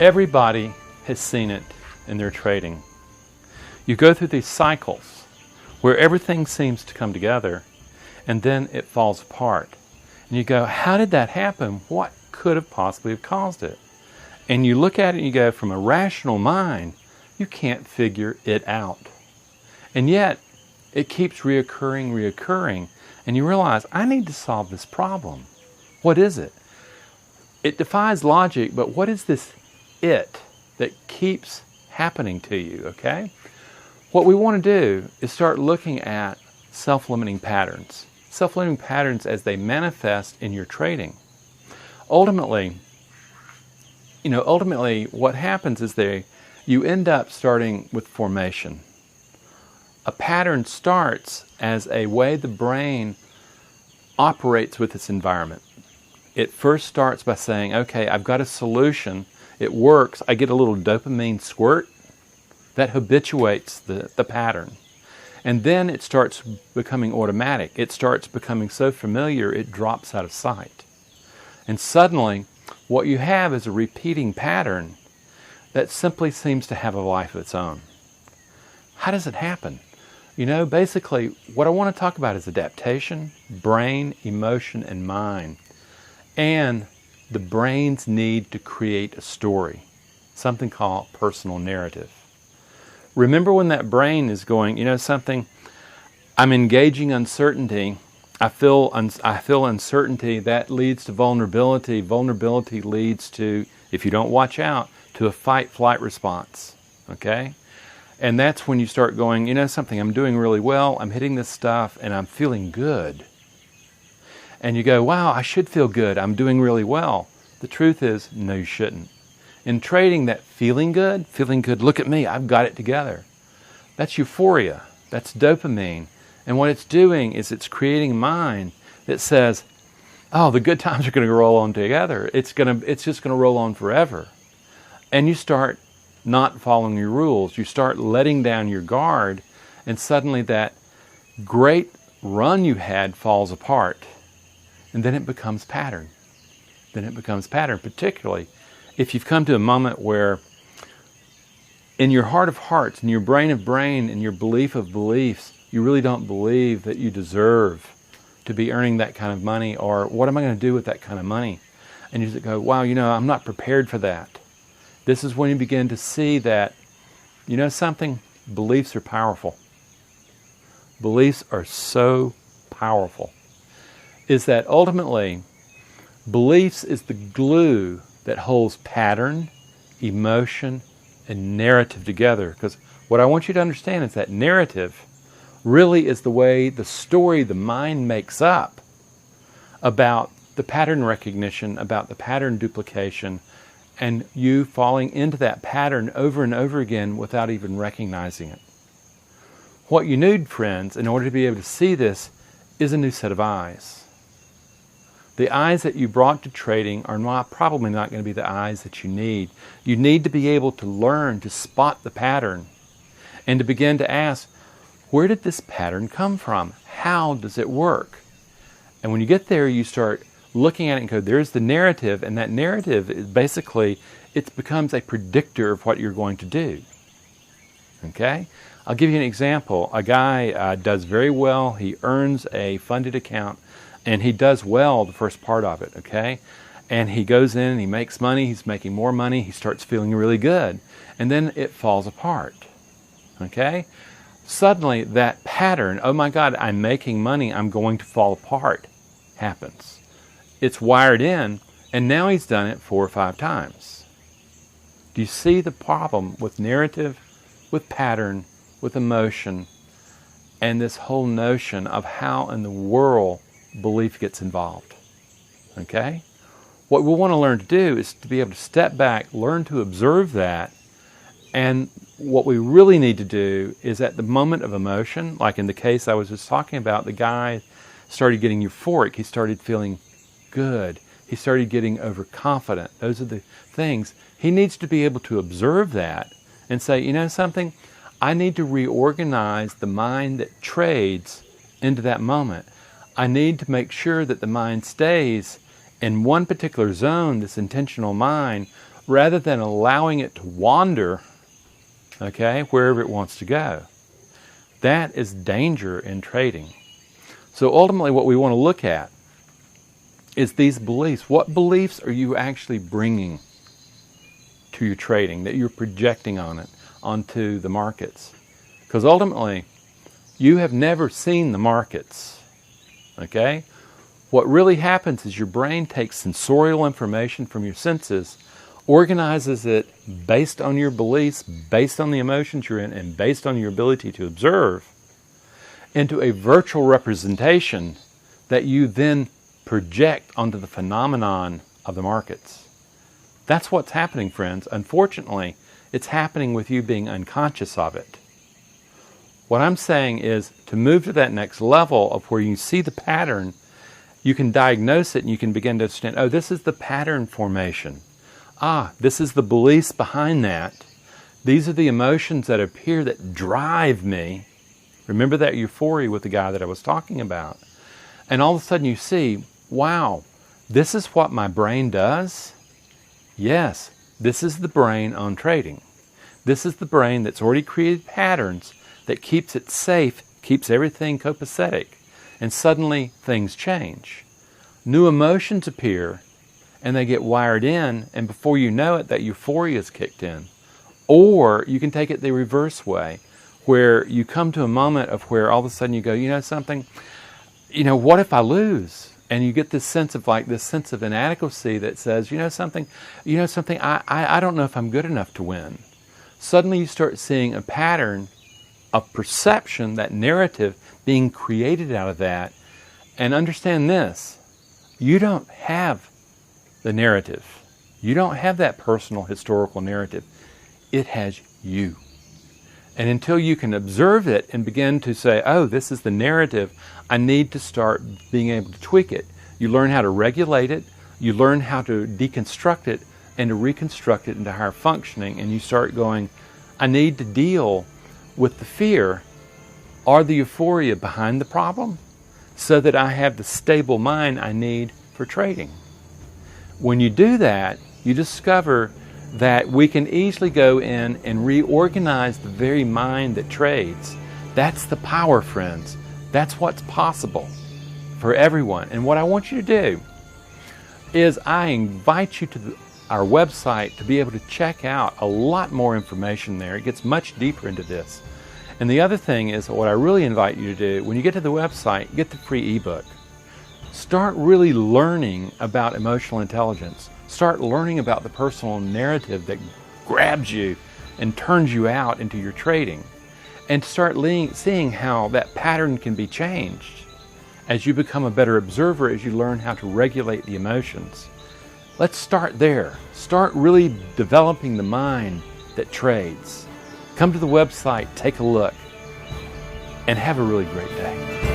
Everybody has seen it in their trading. You go through these cycles where everything seems to come together and then it falls apart. And you go, how did that happen? What could have possibly have caused it? And you look at it and you go, from a rational mind, you can't figure it out. And yet, it keeps reoccurring, and you realize, I need to solve this problem. What is it? It defies logic, but what is this it that keeps happening to you, okay? What we want to do is start looking at self-limiting patterns. Self-limiting patterns as they manifest in your trading. Ultimately, what happens is you end up starting with formation. A pattern starts as a way the brain operates with its environment. It first starts by saying, okay, I've got a solution, it works, I get a little dopamine squirt that habituates the pattern. And then it starts becoming automatic. It starts becoming so familiar it drops out of sight. And suddenly, what you have is a repeating pattern that simply seems to have a life of its own. How does it happen? Basically, what I want to talk about is adaptation, brain, emotion, and mind. And the brain's need to create a story, something called personal narrative. Remember when that brain is going, something, I'm engaging uncertainty, I feel uncertainty, that leads to vulnerability. Vulnerability leads to, if you don't watch out, to a fight-flight response, okay? And that's when you start going, something, I'm doing really well, I'm hitting this stuff, and I'm feeling good. And you go, wow, I should feel good, I'm doing really well. The truth is, no, you shouldn't. In trading, that feeling good, look at me, I've got it together. That's euphoria, that's dopamine. And what it's doing is it's creating a mind that says, oh, the good times are going to roll on together. It's just going to roll on forever. And you start not following your rules. You start letting down your guard, and suddenly that great run you had falls apart. And then it becomes pattern. Particularly if you've come to a moment where in your heart of hearts, in your brain of brain, in your belief of beliefs, you really don't believe that you deserve to be earning that kind of money, or what am I going to do with that kind of money? And you just go, wow, I'm not prepared for that. This is when you begin to see that, something, beliefs are powerful. Beliefs are so powerful. Is that ultimately, beliefs is the glue that holds pattern, emotion, and narrative together. Because what I want you to understand is that narrative really is the way, the story the mind makes up about the pattern recognition, about the pattern duplication, and you falling into that pattern over and over again without even recognizing it. What you need, friends, in order to be able to see this, is a new set of eyes. The eyes that you brought to trading are probably not going to be the eyes that you need. You need to be able to learn to spot the pattern and to begin to ask, where did this pattern come from? How does it work? And when you get there, you start looking at it and go, there's the narrative, and that narrative is basically, it becomes a predictor of what you're going to do. Okay? I'll give you an example. A guy does very well. He earns a funded account, and he does well the first part of it, okay? And he goes in and he makes money. He's making more money. He starts feeling really good. And then it falls apart, okay? Suddenly that pattern, oh my God, I'm making money, I'm going to fall apart, happens. It's wired in, and now he's done it 4 or 5 times. Do you see the problem with narrative, with pattern, with emotion, and this whole notion of how in the world belief gets involved? Okay? What we want to learn to do is to be able to step back, learn to observe that, and what we really need to do is at the moment of emotion, like in the case I was just talking about, the guy started getting euphoric, he started feeling good, he started getting overconfident. Those are the things. He needs to be able to observe that and say, you know something, I need to reorganize the mind that trades into that moment. I need to make sure that the mind stays in one particular zone, this intentional mind, rather than allowing it to wander, okay, wherever it wants to go. That is danger in trading. So ultimately what we want to look at is these beliefs. What beliefs are you actually bringing to your trading, that you're projecting onto the markets? Because ultimately, you have never seen the markets, okay? What really happens is your brain takes sensorial information from your senses, organizes it based on your beliefs, based on the emotions you're in, and based on your ability to observe, into a virtual representation that you then project onto the phenomenon of the markets. That's what's happening, friends. Unfortunately, it's happening with you being unconscious of it. What I'm saying is to move to that next level of where you see the pattern, you can diagnose it and you can begin to understand, oh, this is the pattern formation. Ah, this is the beliefs behind that. These are the emotions that appear that drive me. Remember that euphoria with the guy that I was talking about. And all of a sudden you see, wow, this is what my brain does? Yes, this is the brain on trading. This is the brain that's already created patterns that keeps it safe, keeps everything copacetic. And suddenly things change. New emotions appear and they get wired in, and before you know it, that euphoria is kicked in. Or you can take it the reverse way, where you come to a moment of where all of a sudden you go, you know something, what if I lose? And you get this sense of inadequacy that says, you know something, I don't know if I'm good enough to win. Suddenly you start seeing a pattern of perception, that narrative being created out of that. And understand this, you don't have the narrative. You don't have that personal historical narrative. It has you. And until you can observe it and begin to say, oh, this is the narrative, I need to start being able to tweak it. You learn how to regulate it, you learn how to deconstruct it and to reconstruct it into higher functioning, and you start going, I need to deal with the fear or the euphoria behind the problem so that I have the stable mind I need for trading. When you do that, you discover that we can easily go in and reorganize the very mind that trades. That's the power, friends. That's what's possible for everyone. And what I want you to do is I invite you to our website to be able to check out a lot more information there. It gets much deeper into this. And the other thing is, what I really invite you to do, when you get to the website, get the free ebook. Start really learning about emotional intelligence. Start learning about the personal narrative that grabs you and turns you out into your trading. And start seeing how that pattern can be changed as you become a better observer, as you learn how to regulate the emotions. Let's start there. Start really developing the mind that trades. Come to the website, take a look, and have a really great day.